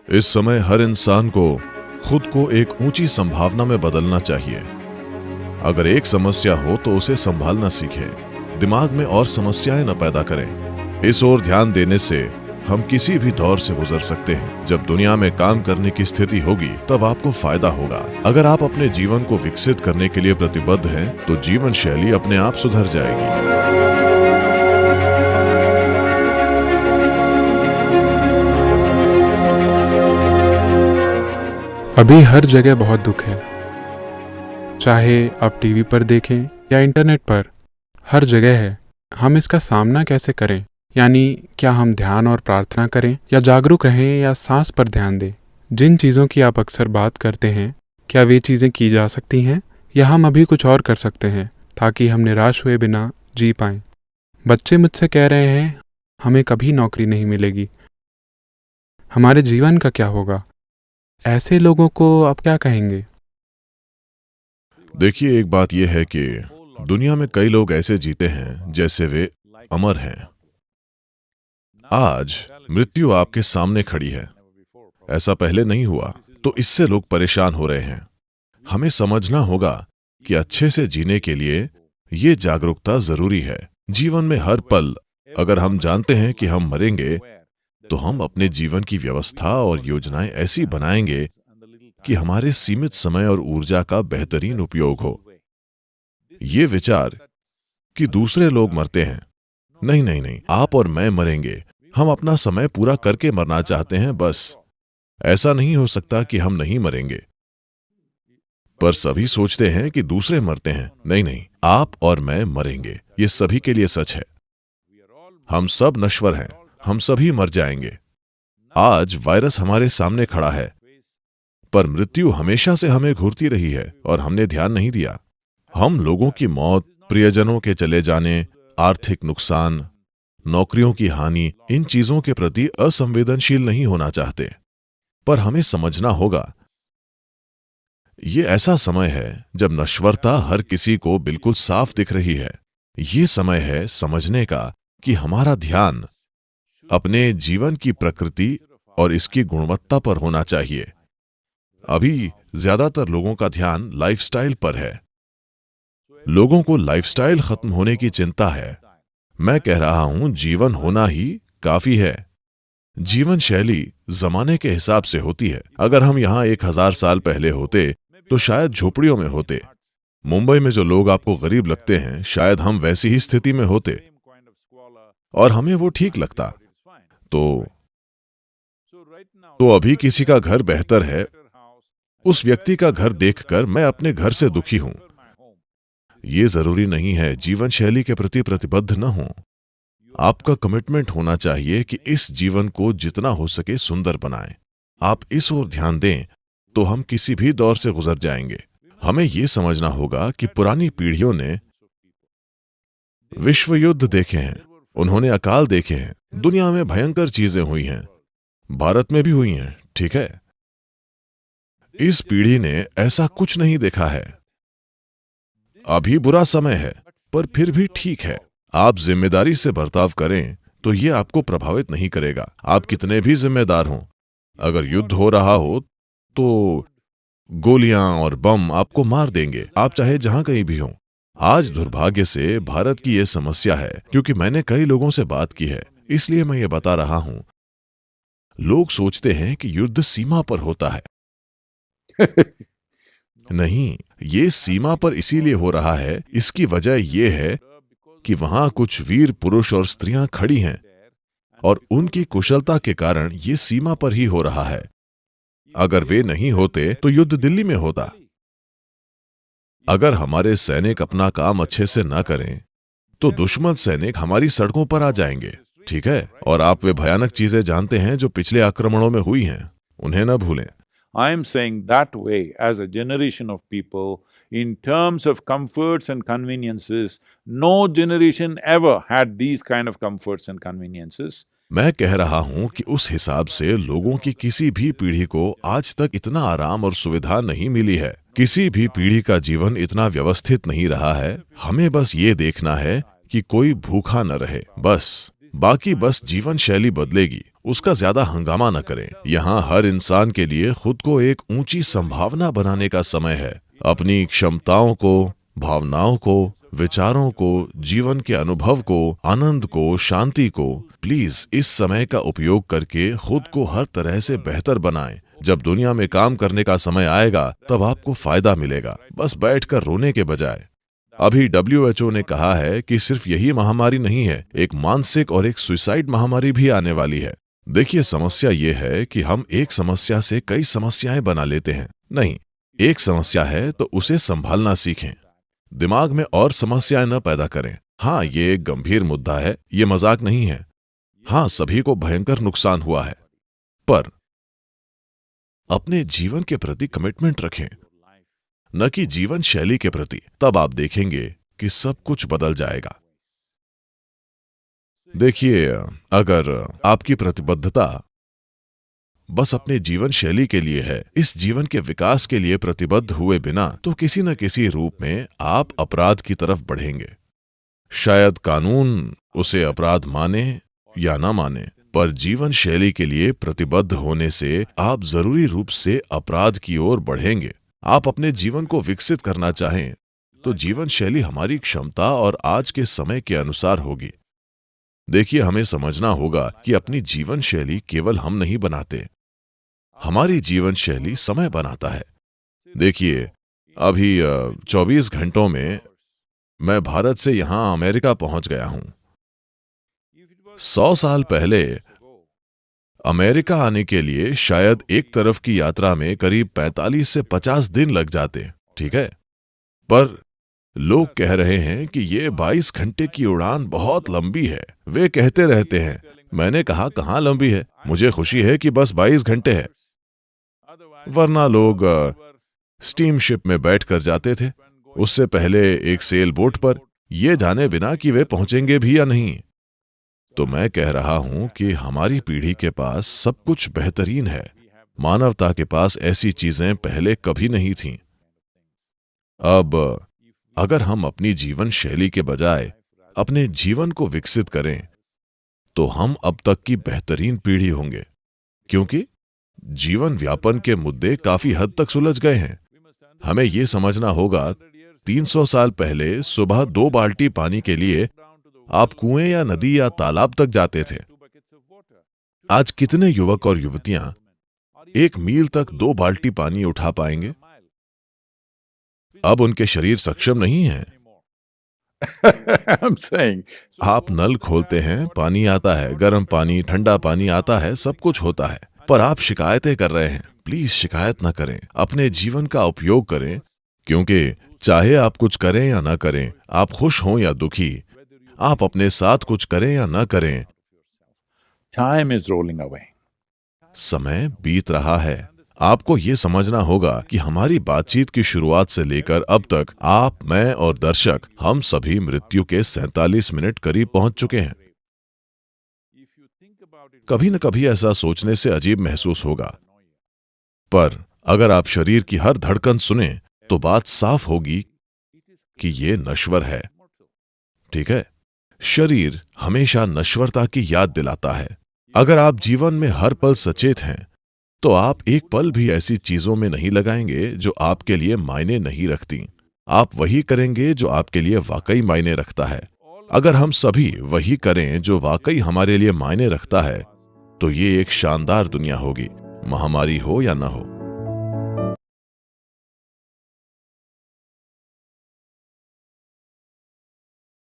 इस समय हर इंसान को खुद को एक ऊंची संभावना में बदलना चाहिए। अगर एक समस्या हो तो उसे संभालना सीखें, दिमाग में और समस्याएं न पैदा करें। इस ओर ध्यान देने से हम किसी भी दौर से गुजर सकते हैं। जब दुनिया में काम करने की स्थिति होगी तब आपको फायदा होगा। अगर आप अपने जीवन को विकसित करने के लिए प्रतिबद्ध हैं तो जीवन शैली अपने आप सुधर जाएगी। अभी हर जगह बहुत दुख है, चाहे आप टीवी पर देखें या इंटरनेट पर, हर जगह है। हम इसका सामना कैसे करें? यानी क्या हम ध्यान और प्रार्थना करें, या जागरूक रहें, या सांस पर ध्यान दें? जिन चीज़ों की आप अक्सर बात करते हैं, क्या वे चीज़ें की जा सकती हैं, या हम अभी कुछ और कर सकते हैं ताकि हम निराश हुए बिना जी पाएं? बच्चे मुझसे कह रहे हैं हमें कभी नौकरी नहीं मिलेगी, हमारे जीवन का क्या होगा? ऐसे लोगों को आप क्या कहेंगे? देखिए, एक बात यह है कि दुनिया में कई लोग ऐसे जीते हैं जैसे वे अमर हैं। आज मृत्यु आपके सामने खड़ी है, ऐसा पहले नहीं हुआ, तो इससे लोग परेशान हो रहे हैं। हमें समझना होगा कि अच्छे से जीने के लिए ये जागरूकता जरूरी है। जीवन में हर पल अगर हम जानते हैं कि हम मरेंगे, तो हम अपने जीवन की व्यवस्था और योजनाएं ऐसी बनाएंगे कि हमारे सीमित समय और ऊर्जा का बेहतरीन उपयोग हो। ये विचार कि दूसरे लोग मरते हैं, नहीं नहीं नहीं, आप और मैं मरेंगे। हम अपना समय पूरा करके मरना चाहते हैं, बस। ऐसा नहीं हो सकता कि हम नहीं मरेंगे। पर सभी सोचते हैं कि दूसरे मरते हैं। नहीं नहीं, आप और मैं मरेंगे, ये सभी के लिए सच है। हम सब नश्वर हैं, हम सभी मर जाएंगे। आज वायरस हमारे सामने खड़ा है, पर मृत्यु हमेशा से हमें घूरती रही है और हमने ध्यान नहीं दिया। हम लोगों की मौत, प्रियजनों के चले जाने, आर्थिक नुकसान, नौकरियों की हानि, इन चीजों के प्रति असंवेदनशील नहीं होना चाहते। पर हमें समझना होगा, ये ऐसा समय है जब नश्वरता हर किसी को बिल्कुल साफ दिख रही है। ये समय है समझने का कि हमारा ध्यान अपने जीवन की प्रकृति और इसकी गुणवत्ता पर होना चाहिए। अभी ज्यादातर लोगों का ध्यान लाइफस्टाइल पर है। लोगों को लाइफस्टाइल खत्म होने की चिंता है। मैं कह रहा हूं, जीवन होना ही काफी है। जीवन शैली जमाने के हिसाब से होती है। अगर हम यहां 1000 साल पहले होते तो शायद झोपड़ियों में होते। मुंबई में जो लोग आपको गरीब लगते हैं, शायद हम वैसी ही स्थिति में होते और हमें वो ठीक लगता। तो अभी किसी का घर बेहतर है, उस व्यक्ति का घर देखकर मैं अपने घर से दुखी हूं। ये जरूरी नहीं है जीवन शैली के प्रति प्रतिबद्ध न हो। आपका कमिटमेंट होना चाहिए कि इस जीवन को जितना हो सके सुंदर बनाएं। आप इस ओर ध्यान दें तो हम किसी भी दौर से गुजर जाएंगे। हमें यह समझना होगा कि पुरानी पीढ़ियों ने विश्व युद्ध देखे हैं, उन्होंने अकाल देखे हैं, दुनिया में भयंकर चीजें हुई हैं, भारत में भी हुई हैं, ठीक है? इस पीढ़ी ने ऐसा कुछ नहीं देखा है। अभी बुरा समय है, पर फिर भी ठीक है। आप जिम्मेदारी से बर्ताव करें तो ये आपको प्रभावित नहीं करेगा। आप कितने भी जिम्मेदार हों, अगर युद्ध हो रहा हो तो गोलियां और बम आपको मार देंगे, आप चाहे जहां कहीं भी हों। आज दुर्भाग्य से भारत की यह समस्या है, क्योंकि मैंने कई लोगों से बात की है, इसलिए मैं ये बता रहा हूं। लोग सोचते हैं कि युद्ध सीमा पर होता है। नहीं, ये सीमा पर इसीलिए हो रहा है, इसकी वजह यह है कि वहां कुछ वीर पुरुष और स्त्रियां खड़ी हैं और उनकी कुशलता के कारण ये सीमा पर ही हो रहा है। अगर वे नहीं होते तो युद्ध दिल्ली में होता। अगर हमारे सैनिक अपना काम अच्छे से न करें तो दुश्मन सैनिक हमारी सड़कों पर आ जाएंगे, ठीक है? और आप वे भयानक चीजें जानते हैं जो पिछले आक्रमणों में हुई हैं, उन्हें न भूलें। I am saying that way, as a generation of people, in terms of comforts and conveniences, no generation ever had these kind of comforts and conveniences. मैं कह रहा हूं कि उस हिसाब से लोगों की किसी भी पीढ़ी को आज तक इतना आराम और सुविधा नहीं मिली है। किसी भी पीढ़ी का जीवन इतना व्यवस्थित नहीं रहा है। हमें बस ये देखना है कि कोई भूखा न रहे, बस। बाकी बस जीवन शैली बदलेगी, उसका ज्यादा हंगामा न करें। यहाँ हर इंसान के लिए खुद को एक ऊंची संभावना बनाने का समय है। अपनी क्षमताओं को, भावनाओं को, विचारों को, जीवन के अनुभव को, आनंद को, शांति को प्लीज इस समय का उपयोग करके खुद को हर तरह से बेहतर बनाएं। जब दुनिया में काम करने का समय आएगा तब आपको फायदा मिलेगा, बस बैठकर रोने के बजाय। अभी WHO ने कहा है कि सिर्फ यही महामारी नहीं है, एक मानसिक और एक सुसाइड महामारी भी आने वाली है। देखिए, समस्या ये है कि हम एक समस्या से कई समस्याएं बना लेते हैं। नहीं, एक समस्या है तो उसे संभालना सीखें। दिमाग में और समस्याएं न पैदा करें। हाँ, ये एक गंभीर मुद्दा है, ये मजाक नहीं है। हाँ, सभी को भयंकर नुकसान हुआ है, पर अपने जीवन के प्रति कमिटमेंट रखें, न कि जीवन शैली के प्रति। तब आप देखेंगे कि सब कुछ बदल जाएगा। देखिए, अगर आपकी प्रतिबद्धता बस अपने जीवन शैली के लिए है, इस जीवन के विकास के लिए प्रतिबद्ध हुए बिना, तो किसी न किसी रूप में आप अपराध की तरफ बढ़ेंगे। शायद कानून उसे अपराध माने या ना माने, पर जीवन शैली के लिए प्रतिबद्ध होने से आप जरूरी रूप से अपराध की ओर बढ़ेंगे। आप अपने जीवन को विकसित करना चाहें तो जीवन शैली हमारी क्षमता और आज के समय के अनुसार होगी। देखिए, हमें समझना होगा कि अपनी जीवन शैली केवल हम नहीं बनाते, हमारी जीवन शैली समय बनाता है। देखिए, अभी 24 घंटों में मैं भारत से यहां अमेरिका पहुंच गया हूं। 100 साल पहले अमेरिका आने के लिए शायद एक तरफ की यात्रा में करीब 45 से 50 दिन लग जाते, ठीक है? पर लोग कह रहे हैं कि ये 22 घंटे की उड़ान बहुत लंबी है। वे कहते रहते हैं। मैंने कहा, कहाँ लंबी है? मुझे खुशी है कि बस 22 घंटे है। वरना लोग स्टीम शिप में बैठकर जाते थे, उससे पहले एक सेल बोट पर, ये जाने बिना कि वे पहुंचेंगे भी या नहीं। तो मैं कह रहा हूं कि हमारी पीढ़ी के पास सब कुछ बेहतरीन है। मानवता के पास ऐसी चीजें पहले कभी नहीं थीं। अब अगर हम अपनी जीवन शैली के बजाय अपने जीवन को विकसित करें तो हम अब तक की बेहतरीन पीढ़ी होंगे, क्योंकि जीवन व्यापन के मुद्दे काफी हद तक सुलझ गए हैं। हमें यह समझना होगा, 300 साल पहले सुबह 2 बाल्टी पानी के लिए आप कुएं या नदी या तालाब तक जाते थे। आज कितने युवक और युवतियां 1 मील तक 2 बाल्टी पानी उठा पाएंगे? अब उनके शरीर सक्षम नहीं हैं। I'm saying, आप नल खोलते हैं, पानी आता है, गर्म पानी, ठंडा पानी आता है, सब कुछ होता है, पर आप शिकायतें कर रहे हैं। प्लीज शिकायत ना करें, अपने जीवन का उपयोग करें, क्योंकि चाहे आप कुछ करें या ना करें, आप खुश हों या दुखी, आप अपने साथ कुछ करें या ना करें, time is rolling away. समय बीत रहा है। आपको ये समझना होगा कि हमारी बातचीत की शुरुआत से लेकर अब तक आप, मैं और दर्शक, हम सभी मृत्यु के 47 मिनट करीब पहुंच चुके हैं। कभी न कभी ऐसा सोचने से अजीब महसूस होगा, पर अगर आप शरीर की हर धड़कन सुने तो बात साफ होगी कि ये नश्वर है, ठीक है? शरीर हमेशा नश्वरता की याद दिलाता है। अगर आप जीवन में हर पल सचेत हैं तो आप एक पल भी ऐसी चीजों में नहीं लगाएंगे जो आपके लिए मायने नहीं रखती। आप वही करेंगे जो आपके लिए वाकई मायने रखता है। अगर हम सभी वही करें जो वाकई हमारे लिए मायने रखता है तो ये एक शानदार दुनिया होगी, महामारी हो या ना हो।